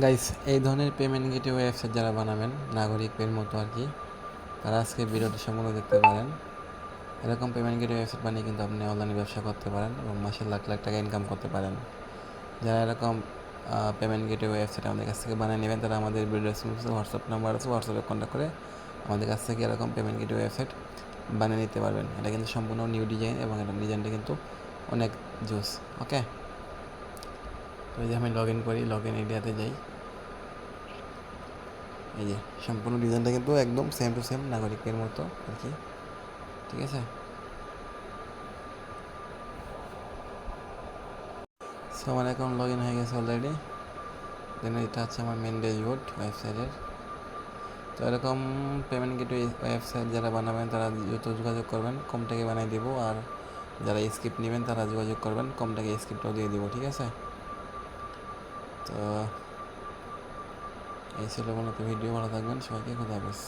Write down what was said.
Guys, এই ধরনের payment gateway website যারা বানাবেন নাগরিক পের মতো আর কি, তারা আজকে ভিডিওটি সম্পূর্ণ দেখতে পারেন। এরকম পেমেন্ট গেটওয়ে ওয়েবসাইট বানিয়ে কিন্তু আপনি অনলাইনে ব্যবসা করতে পারেন এবং মাসে লাখ লাখ টাকা ইনকাম করতে পারেন। যারা এরকম পেমেন্ট গেটওয়ে ওয়েবসাইট আমাদের কাছ থেকে বানিয়ে নেবেন, তারা আমাদের ভিডিও ডেসক্রিপশনে হোয়াটসঅ্যাপ নাম্বার আছে, হোয়াটসঅ্যাপে কন্ট্যাক্ট করে আমাদের কাছ থেকে এরকম পেমেন্ট গেটওয়ে ওয়েবসাইট বানিয়ে নিতে পারবেন। এটা কিন্তু সম্পূর্ণ নিউ ডিজাইন এবং এটা ডিজাইনটা কিন্তু অনেক জোস। ওকে, তো এই যে আমি লগ ইন করি, লগ ইন এরিয়াতে যাই। এই যে সম্পূর্ণ ডিজাইনটা কিন্তু একদম সেম টু সেম নাগরিকের মতো আর কি, ঠিক আছে। সো আমার অ্যাকাউন্ট লগ ইন হয়ে গেছে অলরেডি। দেন এটা হচ্ছে আমার মেন ড্যাশবোর্ড ওয়েবসাইটের। তো এরকম পেমেন্ট গেটওয়ে ওয়েবসাইট যারা বানাবেন তারা যত যোগাযোগ করবেন কম টাকায় বানিয়ে দিব, আর যারা স্ক্রিপ্ট নেবেন তারা যোগাযোগ করবেন কম টাকায় স্ক্রিপ্টও দিয়ে দিব, ঠিক আছে। তো এই ছিল মূলত ভিডিও। ভালো থাকবেন সবাইকে, খুদা হাফেজ।